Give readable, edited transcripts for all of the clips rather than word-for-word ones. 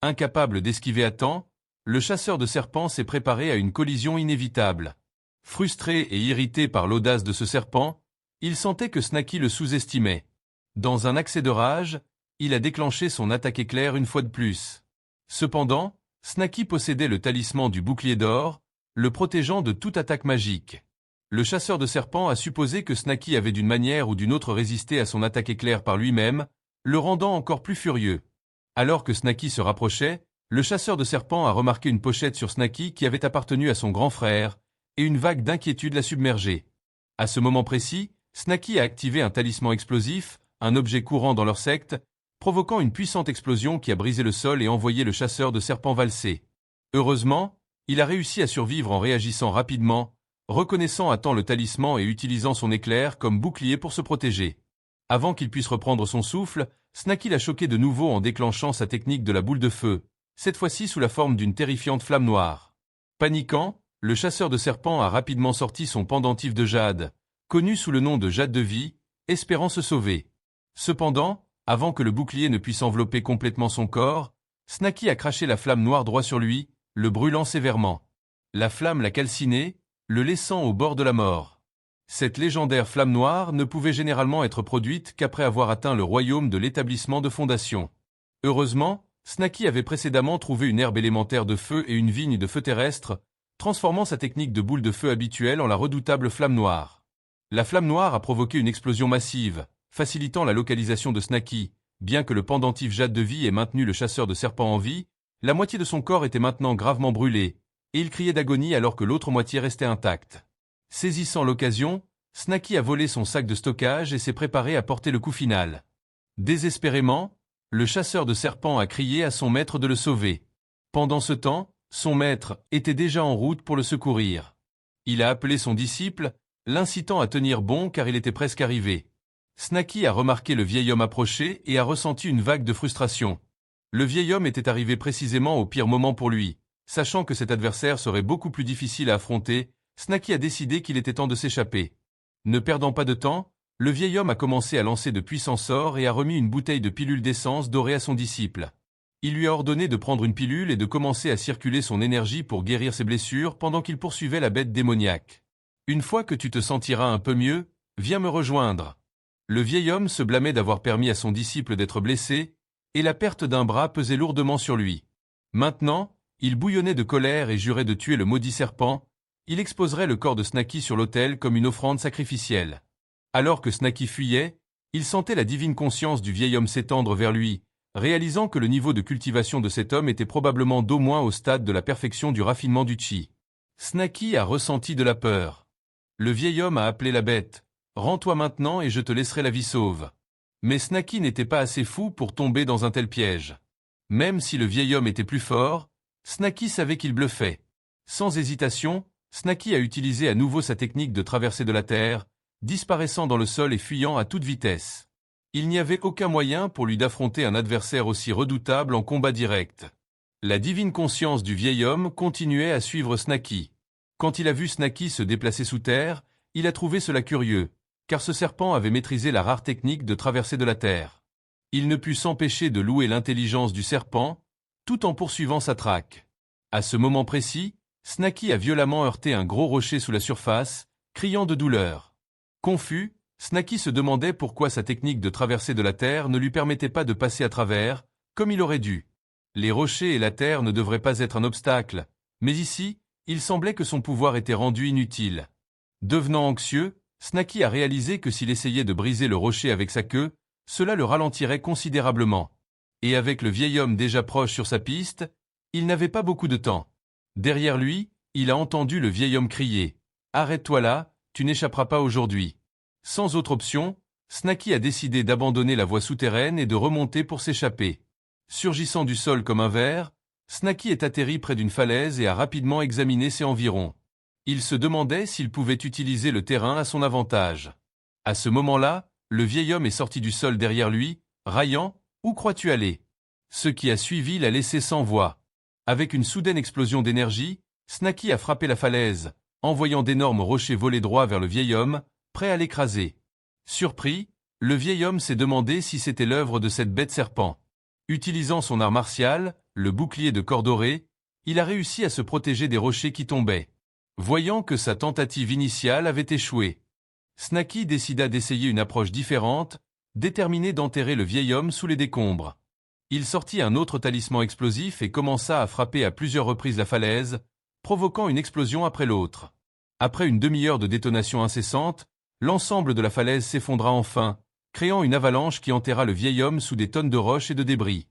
Incapable d'esquiver à temps, le chasseur de serpents s'est préparé à une collision inévitable. Frustré et irrité par l'audace de ce serpent, il sentait que Snaky le sous-estimait. Dans un accès de rage, il a déclenché son attaque éclair une fois de plus. Cependant, Snaky possédait le talisman du bouclier d'or, le protégeant de toute attaque magique. Le chasseur de serpents a supposé que Snaky avait d'une manière ou d'une autre résisté à son attaque éclair par lui-même, le rendant encore plus furieux. Alors que Snaky se rapprochait, le chasseur de serpents a remarqué une pochette sur Snaky qui avait appartenu à son grand frère, et une vague d'inquiétude l'a submergé. À ce moment précis, Snaky a activé un talisman explosif, un objet courant dans leur secte, provoquant une puissante explosion qui a brisé le sol et envoyé le chasseur de serpents valser. Heureusement, il a réussi à survivre en réagissant rapidement, reconnaissant à temps le talisman et utilisant son éclair comme bouclier pour se protéger. Avant qu'il puisse reprendre son souffle, Snaky l'a choqué de nouveau en déclenchant sa technique de la boule de feu, cette fois-ci sous la forme d'une terrifiante flamme noire. Paniquant, le chasseur de serpents a rapidement sorti son pendentif de jade, connu sous le nom de jade de vie, espérant se sauver. Cependant, avant que le bouclier ne puisse envelopper complètement son corps, Snaky a craché la flamme noire droit sur lui, le brûlant sévèrement. La flamme l'a calciné, le laissant au bord de la mort. Cette légendaire flamme noire ne pouvait généralement être produite qu'après avoir atteint le royaume de l'établissement de fondation. Heureusement, Snaky avait précédemment trouvé une herbe élémentaire de feu et une vigne de feu terrestre, transformant sa technique de boule de feu habituelle en la redoutable flamme noire. La flamme noire a provoqué une explosion massive, facilitant la localisation de Snaky. Bien que le pendentif jade de vie ait maintenu le chasseur de serpents en vie, la moitié de son corps était maintenant gravement brûlée, et il criait d'agonie alors que l'autre moitié restait intacte. Saisissant l'occasion, Snaky a volé son sac de stockage et s'est préparé à porter le coup final. Désespérément, le chasseur de serpents a crié à son maître de le sauver. Pendant ce temps, son maître était déjà en route pour le secourir. Il a appelé son disciple, l'incitant à tenir bon car il était presque arrivé. Snaky a remarqué le vieil homme approcher et a ressenti une vague de frustration. Le vieil homme était arrivé précisément au pire moment pour lui. Sachant que cet adversaire serait beaucoup plus difficile à affronter, Snaky a décidé qu'il était temps de s'échapper. Ne perdant pas de temps, le vieil homme a commencé à lancer de puissants sorts et a remis une bouteille de pilule d'essence dorée à son disciple. Il lui a ordonné de prendre une pilule et de commencer à circuler son énergie pour guérir ses blessures pendant qu'il poursuivait la bête démoniaque. Une fois que tu te sentiras un peu mieux, viens me rejoindre. Le vieil homme se blâmait d'avoir permis à son disciple d'être blessé, et la perte d'un bras pesait lourdement sur lui. Maintenant, il bouillonnait de colère et jurait de tuer le maudit serpent. Il exposerait le corps de Snaky sur l'autel comme une offrande sacrificielle. Alors que Snaky fuyait, il sentait la divine conscience du vieil homme s'étendre vers lui, réalisant que le niveau de cultivation de cet homme était probablement d'au moins au stade de la perfection du raffinement du chi. Snaky a ressenti de la peur. Le vieil homme a appelé la bête. « Rends-toi maintenant et je te laisserai la vie sauve. » Mais Snaky n'était pas assez fou pour tomber dans un tel piège. Même si le vieil homme était plus fort, Snaky savait qu'il bluffait. Sans hésitation, Snaky a utilisé à nouveau sa technique de traversée de la terre, disparaissant dans le sol et fuyant à toute vitesse. Il n'y avait aucun moyen pour lui d'affronter un adversaire aussi redoutable en combat direct. La divine conscience du vieil homme continuait à suivre Snaky. Quand il a vu Snaky se déplacer sous terre, il a trouvé cela curieux, car ce serpent avait maîtrisé la rare technique de traversée de la terre. Il ne put s'empêcher de louer l'intelligence du serpent, tout en poursuivant sa traque. À ce moment précis, Snaky a violemment heurté un gros rocher sous la surface, criant de douleur. Confus, Snaky se demandait pourquoi sa technique de traversée de la terre ne lui permettait pas de passer à travers, comme il aurait dû. Les rochers et la terre ne devraient pas être un obstacle, mais ici, il semblait que son pouvoir était rendu inutile. Devenant anxieux, Snaky a réalisé que s'il essayait de briser le rocher avec sa queue, cela le ralentirait considérablement. Et avec le vieil homme déjà proche sur sa piste, il n'avait pas beaucoup de temps. Derrière lui, il a entendu le vieil homme crier « Arrête-toi là, tu n'échapperas pas aujourd'hui ». Sans autre option, Snaky a décidé d'abandonner la voie souterraine et de remonter pour s'échapper. Surgissant du sol comme un ver, Snaky est atterri près d'une falaise et a rapidement examiné ses environs. Il se demandait s'il pouvait utiliser le terrain à son avantage. À ce moment-là, le vieil homme est sorti du sol derrière lui, raillant « Où crois-tu aller ?» Ce qui a suivi l'a laissé sans voix. Avec une soudaine explosion d'énergie, Snaky a frappé la falaise, envoyant d'énormes rochers voler droit vers le vieil homme, prêt à l'écraser. Surpris, le vieil homme s'est demandé si c'était l'œuvre de cette bête serpent. Utilisant son art martial, le bouclier de cor doré, il a réussi à se protéger des rochers qui tombaient. Voyant que sa tentative initiale avait échoué, Snaky décida d'essayer une approche différente, déterminé d'enterrer le vieil homme sous les décombres. Il sortit un autre talisman explosif et commença à frapper à plusieurs reprises la falaise, provoquant une explosion après l'autre. Après une demi-heure de détonation incessante, l'ensemble de la falaise s'effondra enfin, créant une avalanche qui enterra le vieil homme sous des tonnes de roches et de débris.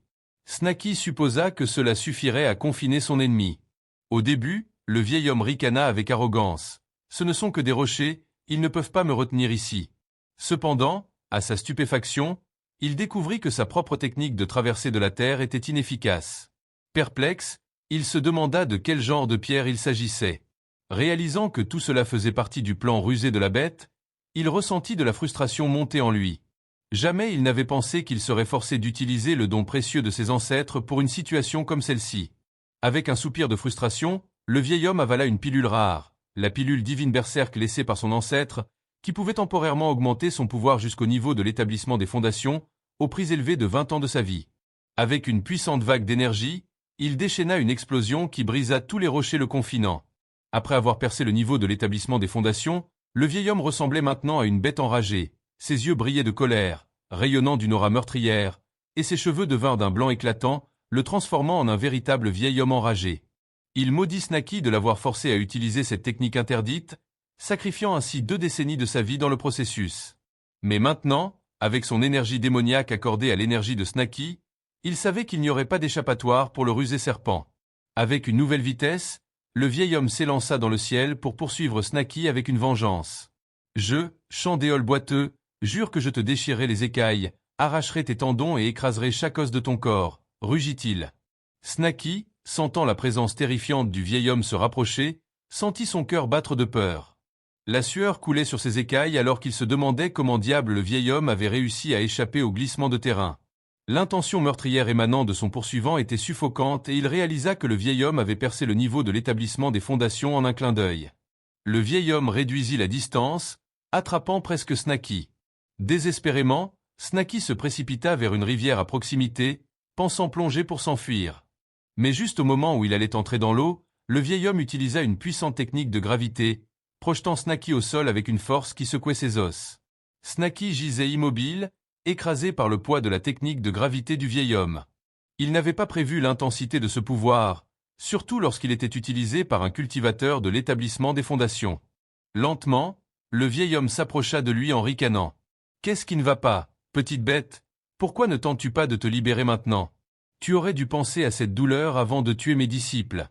Snaky supposa que cela suffirait à confiner son ennemi. Au début, le vieil homme ricana avec arrogance. « Ce ne sont que des rochers, ils ne peuvent pas me retenir ici. » Cependant, à sa stupéfaction, il découvrit que sa propre technique de traversée de la terre était inefficace. Perplexe, il se demanda de quel genre de pierre il s'agissait. Réalisant que tout cela faisait partie du plan rusé de la bête, il ressentit de la frustration monter en lui. Jamais il n'avait pensé qu'il serait forcé d'utiliser le don précieux de ses ancêtres pour une situation comme celle-ci. Avec un soupir de frustration, le vieil homme avala une pilule rare, la pilule divine berserk laissée par son ancêtre, qui pouvait temporairement augmenter son pouvoir jusqu'au niveau de l'établissement des fondations, au prix élevé de 20 ans de sa vie. Avec une puissante vague d'énergie, il déchaîna une explosion qui brisa tous les rochers le confinant. Après avoir percé le niveau de l'établissement des fondations, le vieil homme ressemblait maintenant à une bête enragée. Ses yeux brillaient de colère, rayonnant d'une aura meurtrière, et ses cheveux devinrent d'un blanc éclatant, le transformant en un véritable vieil homme enragé. Il maudit Snaky de l'avoir forcé à utiliser cette technique interdite, sacrifiant ainsi 2 décennies de sa vie dans le processus. Mais maintenant, avec son énergie démoniaque accordée à l'énergie de Snaky, il savait qu'il n'y aurait pas d'échappatoire pour le rusé serpent. Avec une nouvelle vitesse, le vieil homme s'élança dans le ciel pour poursuivre Snaky avec une vengeance. « Je, chant d'éole boiteux, jure que je te déchirerai les écailles, arracherai tes tendons et écraserai chaque os de ton corps, rugit-il. Snaky, sentant la présence terrifiante du vieil homme se rapprocher, sentit son cœur battre de peur. La sueur coulait sur ses écailles alors qu'il se demandait comment diable le vieil homme avait réussi à échapper au glissement de terrain. L'intention meurtrière émanant de son poursuivant était suffocante et il réalisa que le vieil homme avait percé le niveau de l'établissement des fondations en un clin d'œil. Le vieil homme réduisit la distance, attrapant presque Snaky. Désespérément, Snaky se précipita vers une rivière à proximité, pensant plonger pour s'enfuir. Mais juste au moment où il allait entrer dans l'eau, le vieil homme utilisa une puissante technique de gravité, projetant Snaky au sol avec une force qui secouait ses os. Snaky gisait immobile, écrasé par le poids de la technique de gravité du vieil homme. Il n'avait pas prévu l'intensité de ce pouvoir, surtout lorsqu'il était utilisé par un cultivateur de l'établissement des fondations. Lentement, le vieil homme s'approcha de lui en ricanant. « Qu'est-ce qui ne va pas, petite bête? Pourquoi ne tentes-tu pas de te libérer maintenant? Tu aurais dû penser à cette douleur avant de tuer mes disciples. »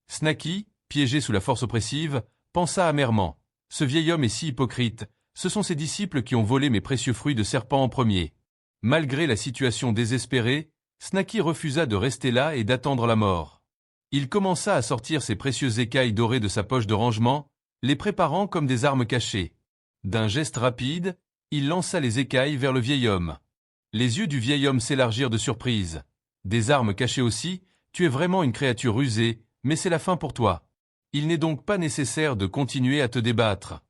Snaky, piégé sous la force oppressive, pensa amèrement. « Ce vieil homme est si hypocrite. Ce sont ses disciples qui ont volé mes précieux fruits de serpent en premier. » Malgré la situation désespérée, Snaky refusa de rester là et d'attendre la mort. Il commença à sortir ses précieuses écailles dorées de sa poche de rangement, les préparant comme des armes cachées. D'un geste rapide, il lança les écailles vers le vieil homme. Les yeux du vieil homme s'élargirent de surprise. « Des armes cachées aussi, tu es vraiment une créature rusée, mais c'est la fin pour toi. Il n'est donc pas nécessaire de continuer à te débattre. »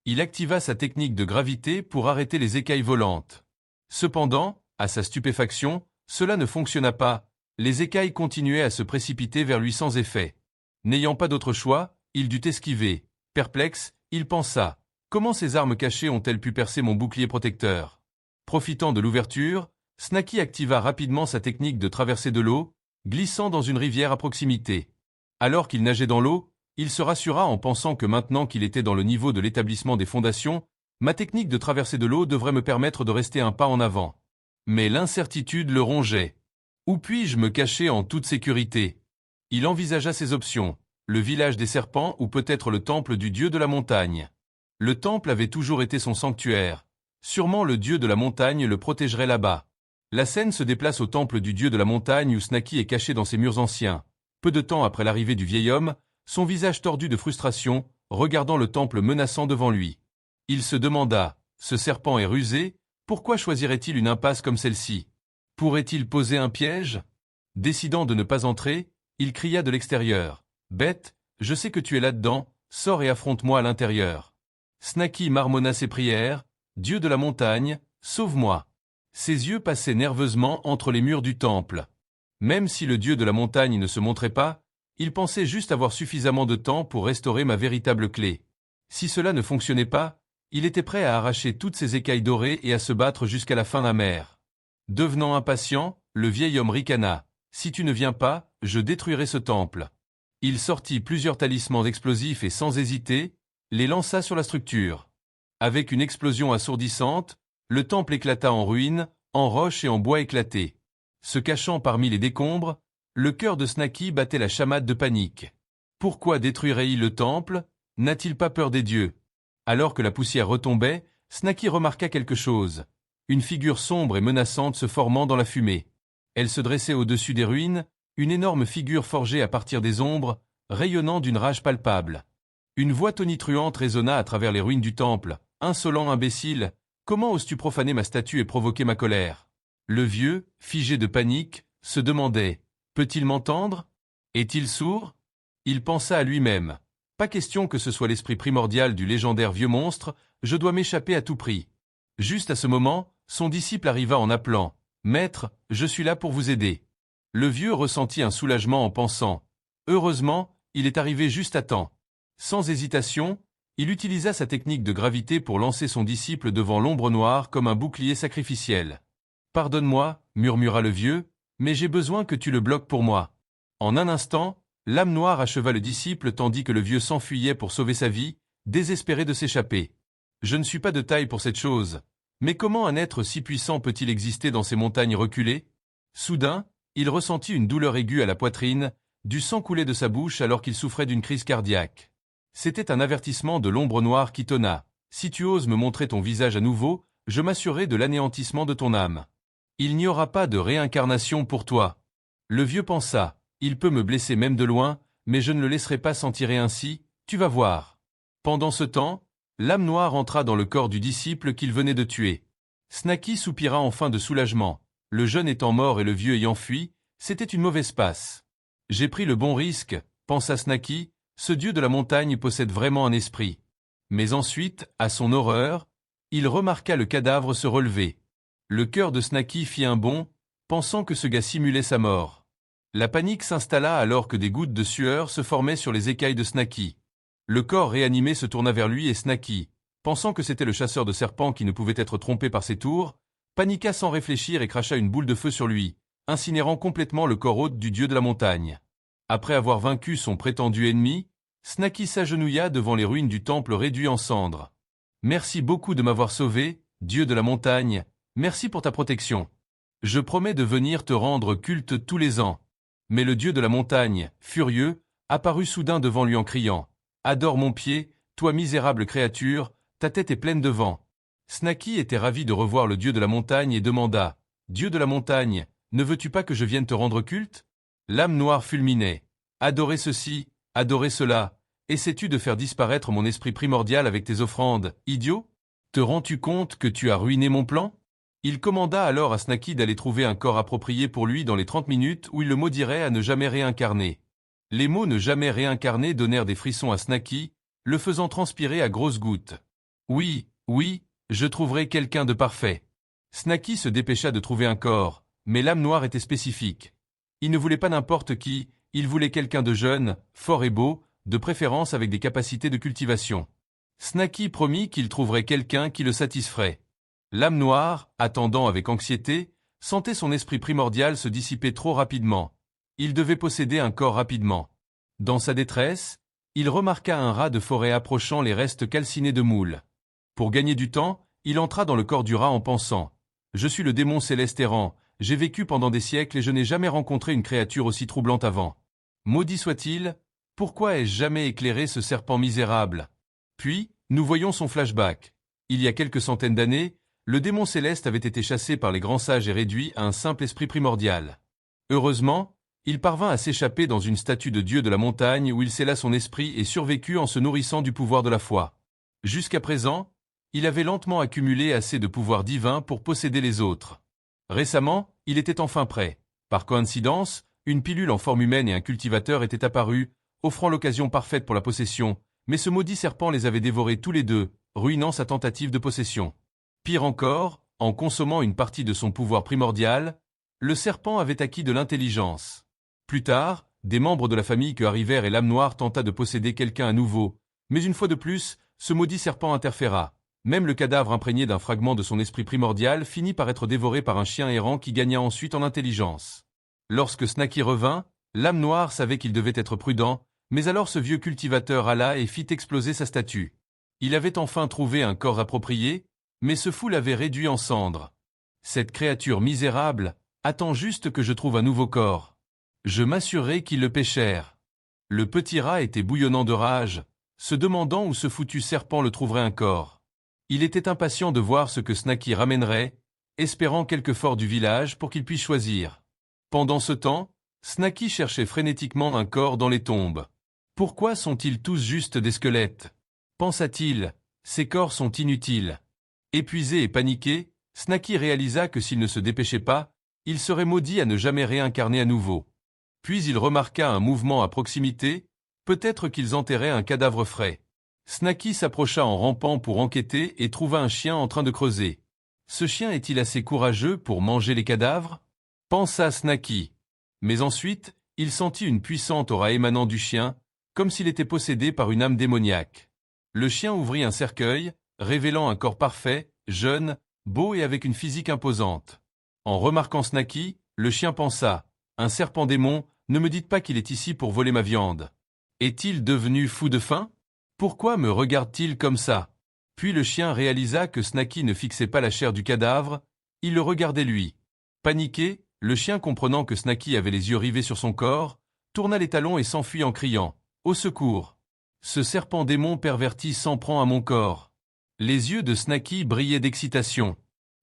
Il activa sa technique de gravité pour arrêter les écailles volantes. Cependant, à sa stupéfaction, cela ne fonctionna pas, les écailles continuaient à se précipiter vers lui sans effet. N'ayant pas d'autre choix, il dut esquiver. Perplexe, il pensa « Comment ces armes cachées ont-elles pu percer mon bouclier protecteur ?» Profitant de l'ouverture, Snaky activa rapidement sa technique de traversée de l'eau, glissant dans une rivière à proximité. Alors qu'il nageait dans l'eau, il se rassura en pensant que maintenant qu'il était dans le niveau de l'établissement des fondations, ma technique de traversée de l'eau devrait me permettre de rester un pas en avant. Mais l'incertitude le rongeait. Où puis-je me cacher en toute sécurité? Il envisagea ses options, le village des serpents ou peut-être le temple du dieu de la montagne. Le temple avait toujours été son sanctuaire. Sûrement le dieu de la montagne le protégerait là-bas. La scène se déplace au temple du dieu de la montagne où Snaky est caché dans ses murs anciens. Peu de temps après l'arrivée du vieil homme, son visage tordu de frustration, regardant le temple menaçant devant lui. Il se demanda, ce serpent est rusé, pourquoi choisirait-il une impasse comme celle-ci? Pourrait-il poser un piège? Décidant de ne pas entrer, il cria de l'extérieur. Bête, je sais que tu es là-dedans, sors et affronte-moi à l'intérieur. Snaky marmonna ses prières, Dieu de la montagne, sauve-moi. Ses yeux passaient nerveusement entre les murs du temple. Même si le dieu de la montagne ne se montrait pas, il pensait juste avoir suffisamment de temps pour restaurer ma véritable clé. Si cela ne fonctionnait pas, il était prêt à arracher toutes ses écailles dorées et à se battre jusqu'à la fin amère. Devenant impatient, le vieil homme ricana. « Si tu ne viens pas, je détruirai ce temple. » Il sortit plusieurs talismans explosifs et sans hésiter, les lança sur la structure. Avec une explosion assourdissante, le temple éclata en ruines, en roches et en bois éclatés. Se cachant parmi les décombres, le cœur de Snaky battait la chamade de panique. Pourquoi détruirait-il le temple? N'a-t-il pas peur des dieux? Alors que la poussière retombait, Snaky remarqua quelque chose. Une figure sombre et menaçante se formant dans la fumée. Elle se dressait au-dessus des ruines, une énorme figure forgée à partir des ombres, rayonnant d'une rage palpable. Une voix tonitruante résonna à travers les ruines du temple. « Insolent imbécile, comment oses-tu profaner ma statue et provoquer ma colère ?» Le vieux, figé de panique, se demandait « Peut-il m'entendre? Est-il sourd ?» Il pensa à lui-même. « Pas question que ce soit l'esprit primordial du légendaire vieux monstre, je dois m'échapper à tout prix. » Juste à ce moment, son disciple arriva en appelant « Maître, je suis là pour vous aider. » Le vieux ressentit un soulagement en pensant « Heureusement, il est arrivé juste à temps. » Sans hésitation, il utilisa sa technique de gravité pour lancer son disciple devant l'ombre noire comme un bouclier sacrificiel. « Pardonne-moi, murmura le vieux, mais j'ai besoin que tu le bloques pour moi. » En un instant, l'âme noire acheva le disciple tandis que le vieux s'enfuyait pour sauver sa vie, désespéré de s'échapper. « Je ne suis pas de taille pour cette chose. Mais comment un être si puissant peut-il exister dans ces montagnes reculées? » Soudain, il ressentit une douleur aiguë à la poitrine, du sang coulait de sa bouche alors qu'il souffrait d'une crise cardiaque. C'était un avertissement de l'ombre noire qui tonna. « Si tu oses me montrer ton visage à nouveau, je m'assurerai de l'anéantissement de ton âme. Il n'y aura pas de réincarnation pour toi. » Le vieux pensa. « Il peut me blesser même de loin, mais je ne le laisserai pas s'en tirer ainsi, tu vas voir. » Pendant ce temps, l'âme noire entra dans le corps du disciple qu'il venait de tuer. Snaky soupira enfin de soulagement. Le jeune étant mort et le vieux ayant fui, c'était une mauvaise passe. « J'ai pris le bon risque, pensa Snaky, ce dieu de la montagne possède vraiment un esprit. » Mais ensuite, à son horreur, il remarqua le cadavre se relever. Le cœur de Snaky fit un bond, pensant que ce gars simulait sa mort. La panique s'installa alors que des gouttes de sueur se formaient sur les écailles de Snaky. Le corps réanimé se tourna vers lui et Snaky, pensant que c'était le chasseur de serpents qui ne pouvait être trompé par ses tours, paniqua sans réfléchir et cracha une boule de feu sur lui, incinérant complètement le corps hôte du dieu de la montagne. Après avoir vaincu son prétendu ennemi, Snaky s'agenouilla devant les ruines du temple réduit en cendres. « Merci beaucoup de m'avoir sauvé, dieu de la montagne, merci pour ta protection. Je promets de venir te rendre culte tous les ans. » Mais le dieu de la montagne, furieux, apparut soudain devant lui en criant « Adore mon pied, toi misérable créature, ta tête est pleine de vent. » Snaky était ravi de revoir le dieu de la montagne et demanda « Dieu de la montagne, ne veux-tu pas que je vienne te rendre culte ?» L'âme noire fulminait « Adorer ceci, adorer cela, essaies-tu de faire disparaître mon esprit primordial avec tes offrandes, idiot? Te rends-tu compte que tu as ruiné mon plan ?» Il commanda alors à Snaky d'aller trouver un corps approprié pour lui dans les 30 minutes où il le maudirait à ne jamais réincarner. Les mots « ne jamais réincarner » donnèrent des frissons à Snaky, le faisant transpirer à grosses gouttes. « Oui, oui, je trouverai quelqu'un de parfait. » Snaky se dépêcha de trouver un corps, mais l'âme noire était spécifique. Il ne voulait pas n'importe qui, il voulait quelqu'un de jeune, fort et beau, de préférence avec des capacités de cultivation. Snaky promit qu'il trouverait quelqu'un qui le satisferait. L'âme noire, attendant avec anxiété, sentait son esprit primordial se dissiper trop rapidement. Il devait posséder un corps rapidement. Dans sa détresse, il remarqua un rat de forêt approchant les restes calcinés de moules. Pour gagner du temps, il entra dans le corps du rat en pensant « Je suis le démon céleste errant, j'ai vécu pendant des siècles et je n'ai jamais rencontré une créature aussi troublante avant. Maudit soit-il, pourquoi ai-je jamais éclairé ce serpent misérable ?» Puis, nous voyons son flashback. Il y a quelques centaines d'années, le démon céleste avait été chassé par les grands sages et réduit à un simple esprit primordial. Heureusement, il parvint à s'échapper dans une statue de dieu de la montagne où il scella son esprit et survécut en se nourrissant du pouvoir de la foi. Jusqu'à présent, il avait lentement accumulé assez de pouvoir divin pour posséder les autres. Récemment, il était enfin prêt. Par coïncidence, une pilule en forme humaine et un cultivateur étaient apparus, offrant l'occasion parfaite pour la possession, mais ce maudit serpent les avait dévorés tous les deux, ruinant sa tentative de possession. Pire encore, en consommant une partie de son pouvoir primordial, le serpent avait acquis de l'intelligence. Plus tard, des membres de la famille que arrivèrent et l'âme noire tenta de posséder quelqu'un à nouveau, mais une fois de plus, ce maudit serpent interféra. Même le cadavre imprégné d'un fragment de son esprit primordial finit par être dévoré par un chien errant qui gagna ensuite en intelligence. Lorsque Snaky revint, l'âme noire savait qu'il devait être prudent, mais alors ce vieux cultivateur alla et fit exploser sa statue. Il avait enfin trouvé un corps approprié, mais ce fou l'avait réduit en cendres. Cette créature misérable attend juste que je trouve un nouveau corps. Je m'assurerai qu'ils le pêchèrent. Le petit rat était bouillonnant de rage, se demandant où ce foutu serpent le trouverait un corps. Il était impatient de voir ce que Snaky ramènerait, espérant quelque fort du village pour qu'il puisse choisir. Pendant ce temps, Snaky cherchait frénétiquement un corps dans les tombes. Pourquoi sont-ils tous juste des squelettes? Pensa-t-il, ces corps sont inutiles. Épuisé et paniqué, Snaky réalisa que s'il ne se dépêchait pas, il serait maudit à ne jamais réincarner à nouveau. Puis il remarqua un mouvement à proximité, peut-être qu'ils enterraient un cadavre frais. Snaky s'approcha en rampant pour enquêter et trouva un chien en train de creuser. Ce chien est-il assez courageux pour manger les cadavres? Pensa Snaky. Mais ensuite, il sentit une puissante aura émanant du chien, comme s'il était possédé par une âme démoniaque. Le chien ouvrit un cercueil, révélant un corps parfait, jeune, beau et avec une physique imposante. En remarquant Snaky, le chien pensa, « Un serpent démon, ne me dites pas qu'il est ici pour voler ma viande. Est-il devenu fou de faim? Pourquoi me regarde-t-il comme ça ?» Puis le chien réalisa que Snaky ne fixait pas la chair du cadavre, il le regardait lui. Paniqué, le chien comprenant que Snaky avait les yeux rivés sur son corps, tourna les talons et s'enfuit en criant, « Au secours! Ce serpent démon perverti s'en prend à mon corps. » Les yeux de Snaky brillaient d'excitation.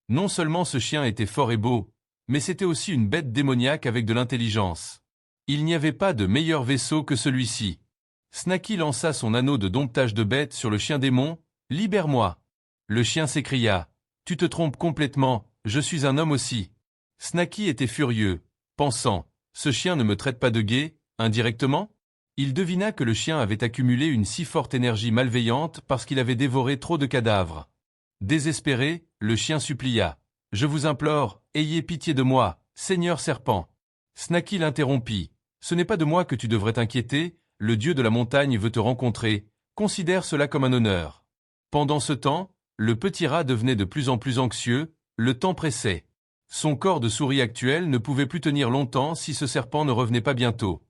Non seulement ce chien était fort et beau, mais c'était aussi une bête démoniaque avec de l'intelligence. Il n'y avait pas de meilleur vaisseau que celui-ci. Snaky lança son anneau de domptage de bête sur le chien démon, « Libère-moi !» Le chien s'écria, « Tu te trompes complètement, je suis un homme aussi. » Snaky était furieux, pensant, « Ce chien ne me traite pas de guet, indirectement ?» Il devina que le chien avait accumulé une si forte énergie malveillante parce qu'il avait dévoré trop de cadavres. Désespéré, le chien supplia, « Je vous implore, ayez pitié de moi, Seigneur serpent. » Snaky l'interrompit, « Ce n'est pas de moi que tu devrais t'inquiéter, le dieu de la montagne veut te rencontrer, considère cela comme un honneur. » Pendant ce temps, le petit rat devenait de plus en plus anxieux, le temps pressait. Son corps de souris actuel ne pouvait plus tenir longtemps si ce serpent ne revenait pas bientôt.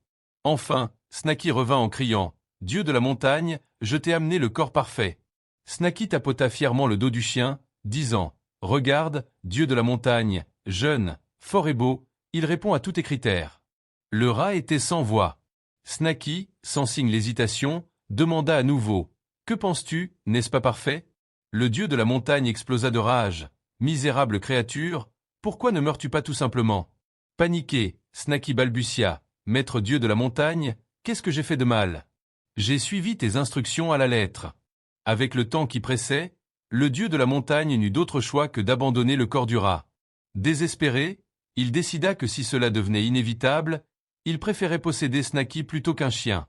Enfin, Snaky revint en criant, « Dieu de la montagne, je t'ai amené le corps parfait. » Snaky tapota fièrement le dos du chien, disant, « Regarde, Dieu de la montagne, jeune, fort et beau, il répond à tous tes critères. » Le rat était sans voix. Snaky, sans signe d'hésitation, demanda à nouveau, « Que penses-tu, n'est-ce pas parfait ?» Le dieu de la montagne explosa de rage. « Misérable créature, pourquoi ne meurs-tu pas tout simplement ?» Paniqué, Snaky balbutia, « Maître dieu de la montagne, qu'est-ce que j'ai fait de mal? J'ai suivi tes instructions à la lettre. » Avec le temps qui pressait, le dieu de la montagne n'eut d'autre choix que d'abandonner le corps du rat. Désespéré, il décida que si cela devenait inévitable, il préférait posséder Snaky plutôt qu'un chien.